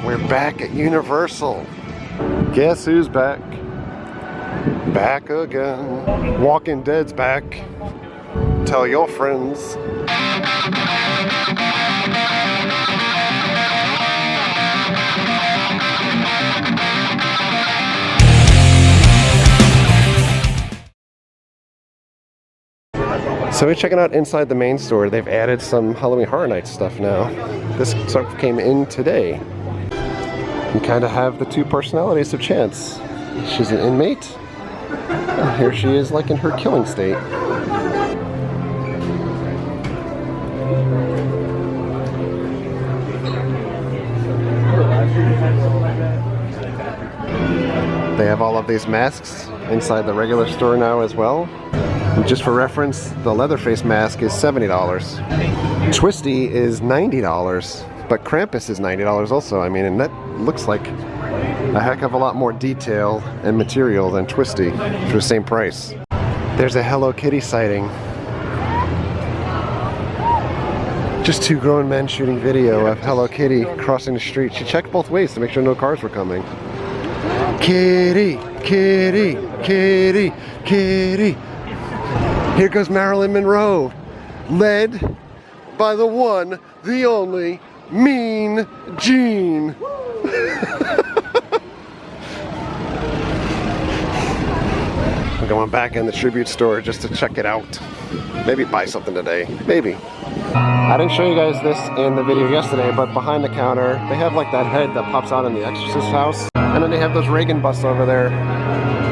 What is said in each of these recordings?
We're back at Universal. Guess who's back? Back again. Walking Dead's back. Tell your friends. So we're checking out inside the main store. They've added some Halloween Horror Nights stuff now. This sort of came in today. You kind of have the two personalities of Chance. She's an inmate, and here she is like in her killing state. They have all of these masks inside the regular store now as well. Just for reference, the Leatherface mask is $70. Twisty is $90, but Krampus is $90 also. I mean, and that looks like a heck of a lot more detail and material than Twisty for the same price. There's a Hello Kitty sighting. Just two grown men shooting video of Hello Kitty crossing the street. She checked both ways to make sure no cars were coming. Kitty, kitty, kitty, kitty. Here goes Marilyn Monroe, led by the one, the only, Mean Gene. I'm going back in the tribute store just to check it out. Maybe buy something today, maybe. I didn't show you guys this in the video yesterday, but behind the counter, they have like that head that pops out in the Exorcist house. And then they have those Reagan busts over there.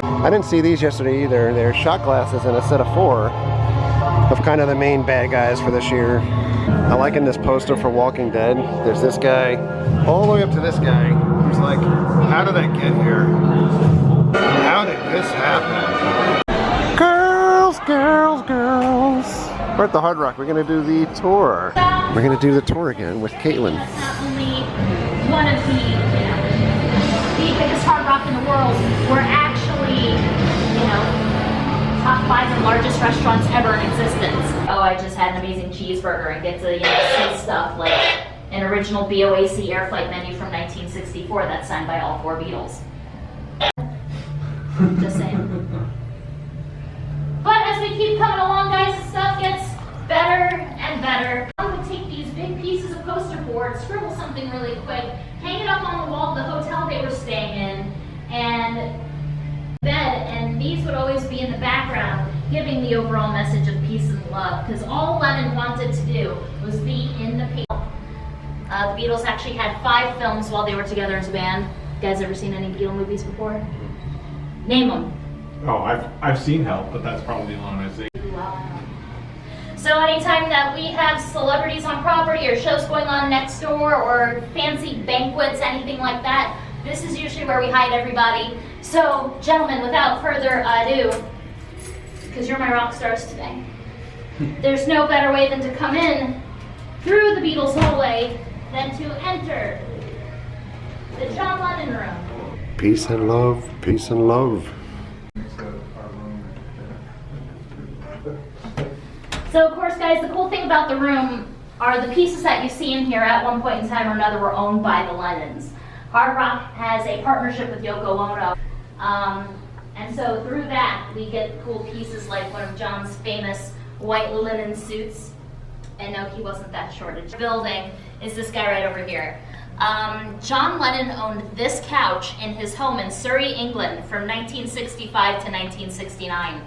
I didn't see these yesterday either. They're shot glasses in a set of 4 of kind of the main bad guys for this year. I like in this poster for Walking Dead. There's this guy, all the way up to this guy, who's like, how did I get here? How did this happen? Girls, girls, girls. We're at the Hard Rock. We're gonna do the tour. We're gonna do the tour again with Caitlin. Not only one of the biggest Hard Rock in the world, we're actually, top 5 and largest restaurants ever in existence. Oh, I just had an amazing cheeseburger and get to see stuff like an original BOAC air flight menu from 1964 that's signed by all 4 Beatles. Just saying. But as we keep coming along, guys, the stuff gets better and better. I would take these big pieces of poster board, scribble something really quick, hang it up on the wall of the hotel they were staying in, and bed, and these would always be in the background, giving the overall message of peace and love, because all Lennon wanted to do was be in the paper. The Beatles actually had 5 films while they were together as a band. You guys ever seen any Beatle movies before? Name them. Oh, I've seen Help, but that's probably the one I've seen. Wow. So anytime that we have celebrities on property or shows going on next door or fancy banquets, anything like that, this is usually where we hide everybody. So, gentlemen, without further ado, because you're my rock stars today, there's no better way than to come in through the Beatles hallway than to enter the John Lennon room. Peace and love, peace and love. So, of course, guys, the cool thing about the room are the pieces that you see in here at one point in time or another were owned by the Lennons. Hard Rock has a partnership with Yoko Ono. And so through that, we get cool pieces like one of John's famous white linen suits. And no, he wasn't that short. The building is this guy right over here. John Lennon owned this couch in his home in Surrey, England from 1965 to 1969.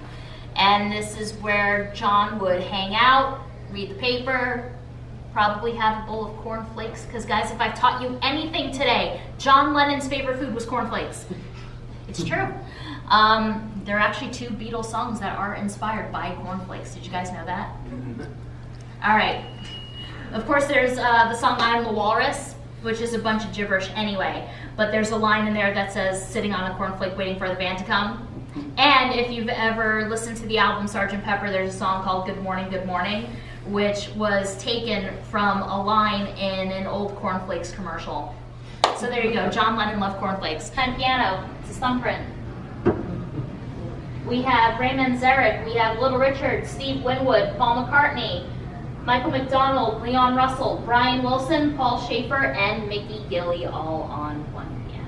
And this is where John would hang out, read the paper, probably have a bowl of cornflakes. Because guys, if I've taught you anything today, John Lennon's favorite food was cornflakes. It's true. There are actually 2 Beatles songs that are inspired by cornflakes. Did you guys know that? All right. Of course, there's the song I'm the Walrus, which is a bunch of gibberish anyway. But there's a line in there that says, sitting on a cornflake waiting for the van to come. And if you've ever listened to the album Sgt. Pepper, there's a song called Good Morning, which was taken from a line in an old cornflakes commercial. So there you go, John Lennon loved cornflakes. And piano, it's a thumbprint. We have Raymond Zarek, we have Little Richard, Steve Winwood, Paul McCartney, Michael McDonald, Leon Russell, Brian Wilson, Paul Schaefer, and Mickey Gilly all on one piano.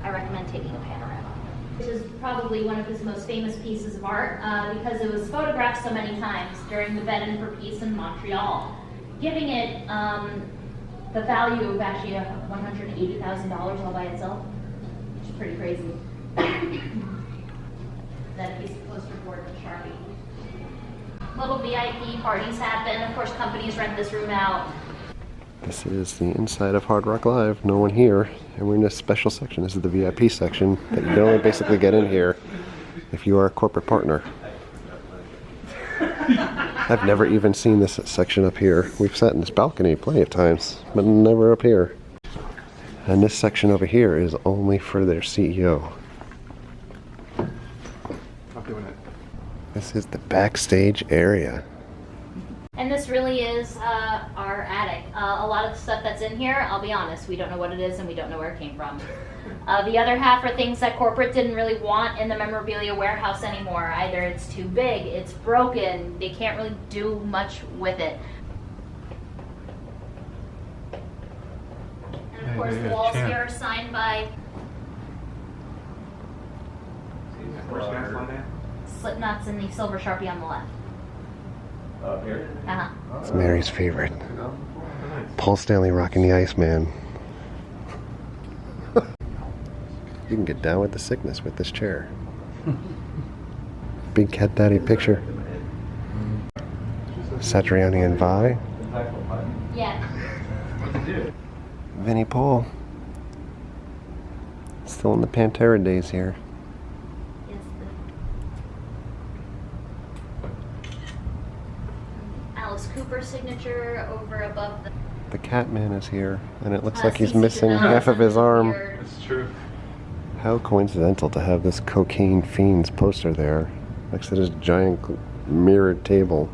I recommend taking a panorama. This is probably one of his most famous pieces of art because it was photographed so many times during the Bed for Peace in Montreal, giving it the value of actually $180,000 all by itself, which is pretty crazy. Then a piece of poster board with Sharpie. Little VIP parties happen. Of course, companies rent this room out. This is the inside of Hard Rock Live. No one here, and we're in a special section. This is the VIP section that you can only basically get in here if you are a corporate partner. I've never even seen this section up here. We've sat in this balcony plenty of times, but never up here. And this section over here is only for their CEO. Not doing it. This is the backstage area. And this really is our attic. A lot of the stuff that's in here, I'll be honest, we don't know what it is and we don't know where it came from. The other half are things that corporate didn't really want in the memorabilia warehouse anymore. Either it's too big, it's broken, they can't really do much with it. And of course the walls here are signed by Slipknot's in the silver Sharpie on the left. Here? Uh-huh. It's Mary's favorite. Paul Stanley rocking the Iceman. You can get down with the sickness with this chair. Big Cat Daddy picture. Satriani and Vi. Yeah. Vinnie Paul. Still in the Pantera days here. Alice Cooper signature over above The Catman is here, and it looks like he's missing half of his arm. That's true. How coincidental to have this Cocaine Fiends poster there next to this giant mirrored table.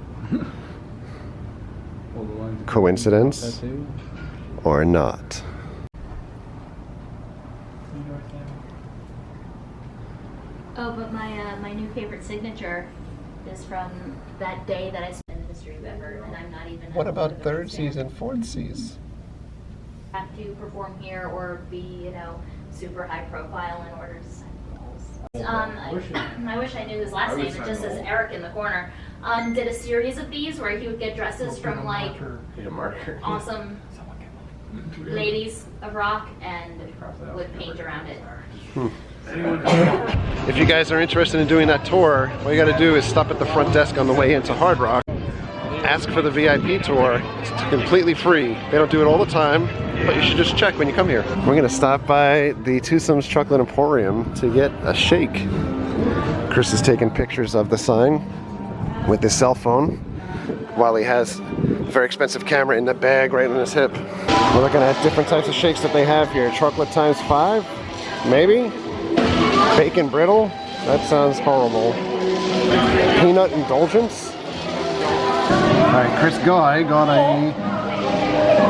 Coincidence or not? Oh, but my new favorite signature is from that day that I spent in the history of ever, and I'm not even. What about third season, fourth season? Have to perform here or be, super high profile in order to sign roles. I wish I knew his last name. It just says Eric in the corner. Did a series of these where he would get dresses from like awesome ladies of rock and would paint around it. If you guys are interested in doing that tour, all you got to do is stop at the front desk on the way into Hard Rock. Ask for the VIP tour. It's completely free. They don't do it all the time, but you should just check when you come here. We're gonna stop by the Twosomes Chocolate Emporium to get a shake. Chris is taking pictures of the sign with his cell phone while he has a very expensive camera in the bag right on his hip. We're looking at different types of shakes that they have here. Chocolate times 5, maybe? Bacon brittle? That sounds horrible. Peanut indulgence? Alright, Chris Guy got a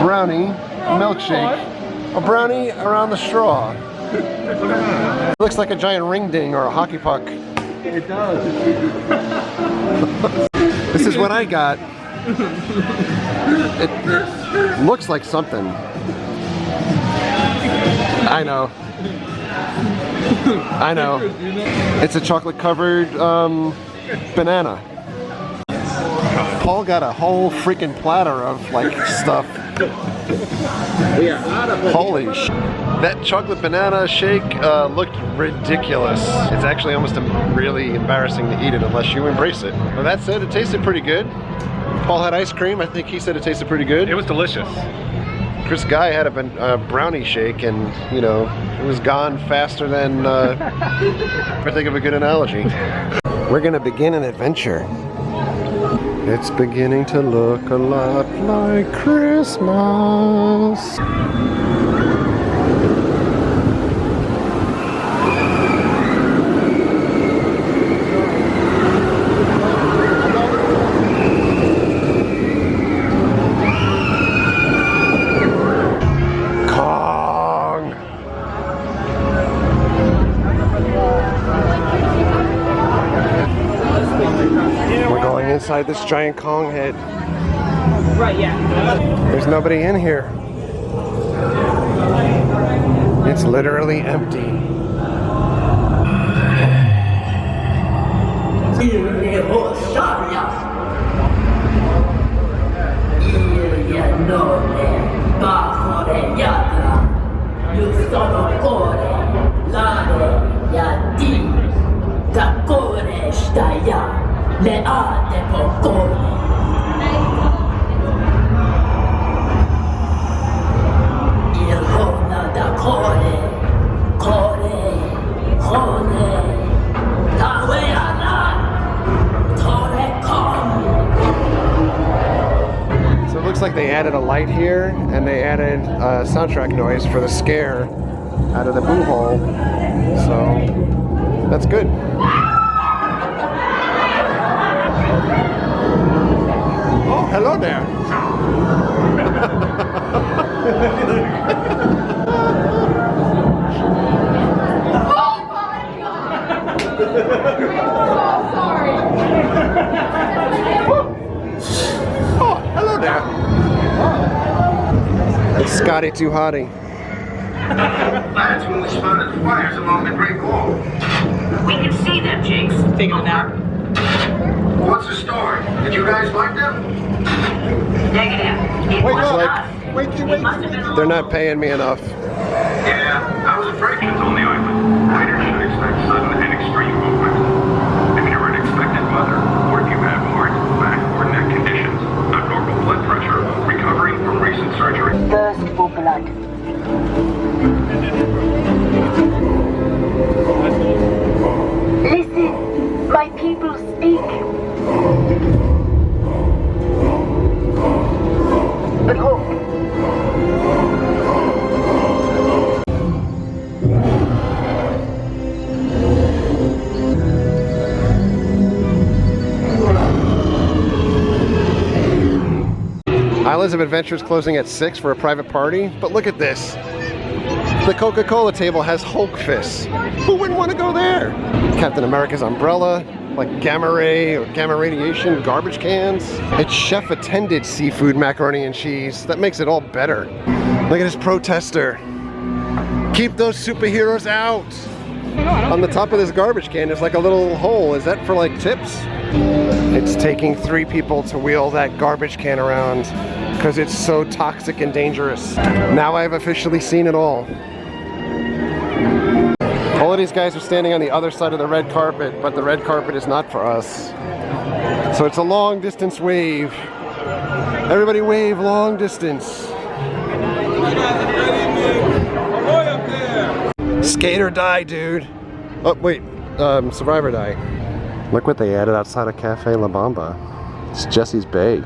brownie milkshake. A brownie around the straw. It looks like a giant ring ding or a hockey puck. It does. This is what I got. It looks like something. I know. I know. It's a chocolate covered banana. Paul got a whole freaking platter of like stuff. Holy sh! That chocolate banana shake looked ridiculous. It's actually almost really embarrassing to eat it unless you embrace it. But that said, it tasted pretty good. Paul had ice cream. I think he said it tasted pretty good. It was delicious. Chris Guy had a brownie shake, and it was gone faster than I think of a good analogy. We're gonna begin an adventure. It's beginning to look a lot like Christmas. inside this giant Kong head. Right, yeah. There's nobody in here. It's literally empty. So it looks like they added a light here, and they added soundtrack noise for the scare out of the boo hole. So that's good. Oh, hello there. Oh, hello there. It's Scotty Too Hottie. That's when we spotted the fires along the Great Wall. We can see them, Jinx. Taking a nap. What's the story? Did you guys like them? Negative. It Wait, was like, us. wakey, It must have been They're not paying me enough. Yeah, I was afraid it's on the island. Riders should expect sudden and extreme movement. If you're an expectant mother, or if you have heart, back, or neck conditions, abnormal blood pressure, recovering from recent surgery. Thirst for blood. Listen, my people speak. But hope. Islands of Adventure is closing at 6 for a private party, but look at this. The Coca-Cola table has Hulk fists. Who wouldn't want to go there? Captain America's umbrella, like gamma ray or gamma radiation garbage cans. It's chef-attended seafood macaroni and cheese. That makes it all better. Look at this protester. Keep those superheroes out. On the top of this garbage can, there's like a little hole. Is that for like tips? It's taking 3 people to wheel that garbage can around because it's so toxic and dangerous. Now I've officially seen it all. All of these guys are standing on the other side of the red carpet, but the red carpet is not for us. So it's a long distance wave. Everybody wave long distance. Skate or die, dude. Oh, wait. Survive or die. Look what they added outside of Cafe La Bamba. It's Jesse's Bay.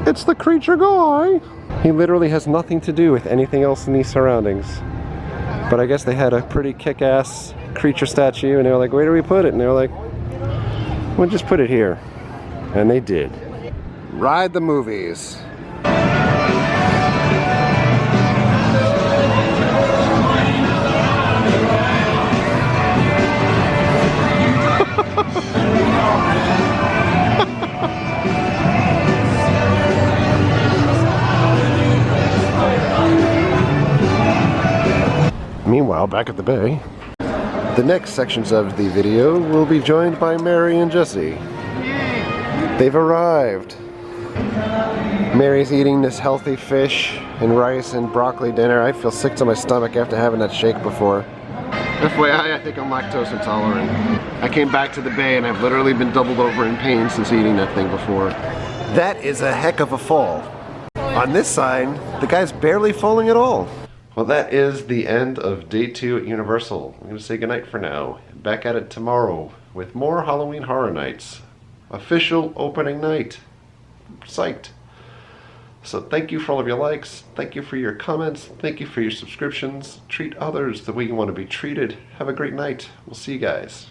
It's the creature guy. He literally has nothing to do with anything else in these surroundings. But I guess they had a pretty kick-ass creature statue, and they were like, where do we put it? And they were like, we'll just put it here. And they did. Ride the movies. Meanwhile, back at the bay, the next sections of the video will be joined by Mary and Jesse. They've arrived. Mary's eating this healthy fish and rice and broccoli dinner. I feel sick to my stomach after having that shake before. FYI, I think I'm lactose intolerant. I came back to the bay and I've literally been doubled over in pain since eating that thing before. That is a heck of a fall. On this side, the guy's barely falling at all. Well, that is the end of day 2 at Universal. I'm going to say goodnight for now. Back at it tomorrow with more Halloween Horror Nights. Official opening night. Psyched. So thank you for all of your likes. Thank you for your comments. Thank you for your subscriptions. Treat others the way you want to be treated. Have a great night. We'll see you guys.